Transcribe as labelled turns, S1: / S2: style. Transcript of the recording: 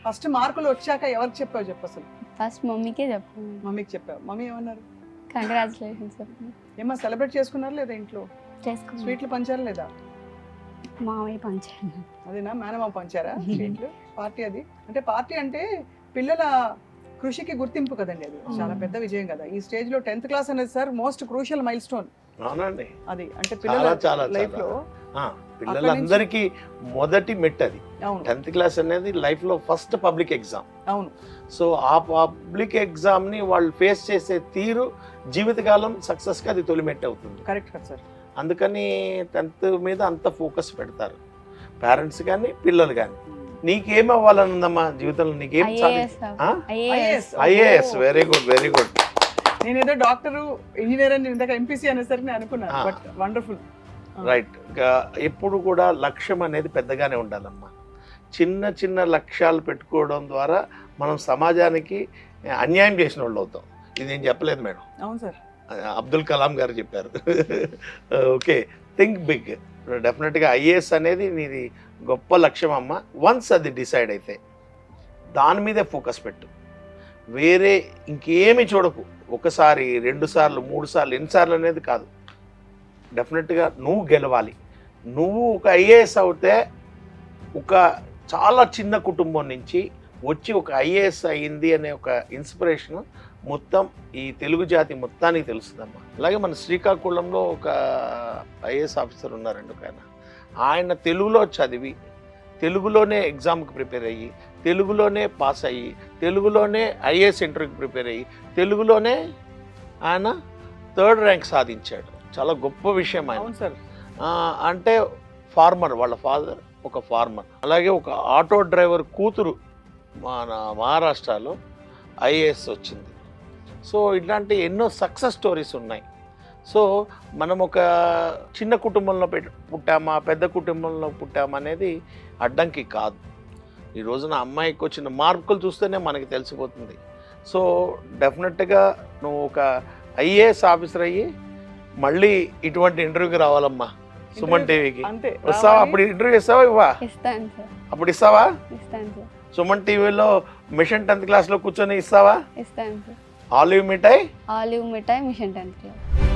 S1: First మార్కులు వచ్చాక ఎవరికి చెప్పావు చెప్పు అసలు?
S2: ఫస్ట్ మమ్మీకే చెప్పాను.
S1: మమ్మీకి చెప్పావు. మమ్మీ ఏమన్నారు?
S2: కంగ్రాచులేషన్స్ చెప్పాను.
S1: ఏమో సెలబ్రేట్ చేసుకున్నారు లేదా ఇంట్లో?
S2: చేసుకున్నాను.
S1: స్వీట్లు పంచారా లేదా?
S2: మామయ్య పంచాను.
S1: అదేనా మేనమామ పంచారా స్వీట్లు? పార్టీ అది అంటే పార్టీ అంటే పిల్లల కృషికి గుర్తింపు కదండి, అది చాలా పెద్ద విజయం కదా. ఈ స్టేజ్ లో 10th క్లాస్ అనేది sir most crucial mile stone.
S3: అవునండి,
S1: అది అంటే పిల్లల
S3: చాలా
S1: లైఫ్ లో
S3: పిల్లలందరికీ మొదటి మెట్ అది.
S1: అవును
S3: 10th క్లాస్ అనేది లైఫ్ లో ఫస్ట్ పబ్లిక్ ఎగ్జామ్.
S1: అవును.
S3: సో ఆ పబ్లిక్ ఎగ్జామ్ ని వాళ్ళు ఫేస్ చేసే తీరు జీవితకాలం సక్సెస్ గా అది తొలిమెట్ అవుతుంది.
S1: కరెక్ట్ కదా సార్.
S3: అందుకని 10th మీద అంత ఫోకస్ పెడతారు పేరెంట్స్ కానీ పిల్లలు కానీ. నీకేం అవ్వాలని ఉందమ్మా జీవితంలో? నీకేం IAS. Very good, very good.
S1: నేనేదో డాక్టర్ ఇంజనీర్ అని ఇందాక ఎంపీసీ అనేసరికి నేను అనుకున్నాను, బట్ వండర్ఫుల్.
S3: రైట్. ఎప్పుడు కూడా లక్ష్యం అనేది పెద్దగానే ఉండాలమ్మా. చిన్న చిన్న లక్ష్యాలు పెట్టుకోవడం ద్వారా మనం సమాజానికి అన్యాయం చేసిన వాళ్ళు అవుతాం. ఇది నేను చెప్పలేదు మేడం,
S1: అవును సార్,
S3: అబ్దుల్ కలాం గారు చెప్పారు. Okay, think big. డెఫినెట్గా ఐఏఎస్ అనేది నీది గొప్ప లక్ష్యం అమ్మ. వన్స్ అది డిసైడ్ అయితే దాని మీదే ఫోకస్ పెట్టు, వేరే ఇంకేమి చూడకు. ఒకసారి 2 సార్లు 3 సార్లు ఎన్నిసార్లు అనేది కాదు. డెఫినెట్గా నువ్వు గెలవాలి. నువ్వు ఒక ఐఏఎస్ అవుతే ఒక చాలా చిన్న కుటుంబం నుంచి వచ్చి ఒక ఐఏఎస్ అయ్యింది అనే ఒక ఇన్స్పిరేషన్ మొత్తం ఈ తెలుగు జాతి మొత్తానికి తెలుస్తుందమ్మా. అలాగే మన శ్రీకాకుళంలో ఒక ఐఏఎస్ ఆఫీసర్ ఉన్నారండి ఒక ఆయన తెలుగులో చదివి తెలుగులోనే ఎగ్జామ్కి ప్రిపేర్ అయ్యి తెలుగులోనే పాస్ అయ్యి తెలుగులోనే ఐఏఎస్ ఇంటర్వ్యూకి ప్రిపేర్ అయ్యి తెలుగులోనే ఆయన 3rd ర్యాంక్ సాధించాడు. చాలా గొప్ప విషయం ఆయన.
S1: అవును సార్.
S3: అంటే ఫార్మర్, వాళ్ళ ఫాదర్ ఒక ఫార్మర్. అలాగే ఒక ఆటో డ్రైవర్ కూతురు మన మహారాష్ట్రలో ఐఏఎస్ వచ్చింది. సో ఇట్లాంటి ఎన్నో సక్సెస్ స్టోరీస్ ఉన్నాయి. సో మనం ఒక చిన్న కుటుంబంలో పుట్టామా పెద్ద కుటుంబంలో పుట్టామా అనేది అడ్డంకి కాదు. ఈ రోజున అమ్మాయికి వచ్చిన మార్కులు చూస్తేనే మనకి తెలిసిపోతుంది. సో డెఫినెట్గా నువ్వు ఒక ఐఏఎస్ ఆఫీసర్ అయ్యి మళ్ళీ ఇటువంటి ఇంటర్వ్యూకి రావాలమ్మా సుమన్ టీవీకి.
S1: అంతే.
S3: వస్తావా? అప్పుడు ఇంటర్వ్యూ ఇస్తావా? ఇవ్వా?
S2: ఇస్తాను సార్.
S3: అప్పుడు ఇస్తావా?
S2: ఇస్తాను సార్.
S3: సుమన్ టీవీలో మిషన్ 10th క్లాస్లో కూర్చొని ఇస్తావా?
S2: ఇస్తాను సార్.
S3: ఆలివ్ మిఠాయి
S2: ఆలివ్ మిఠాయి మిషన్ 10th క్లాస్.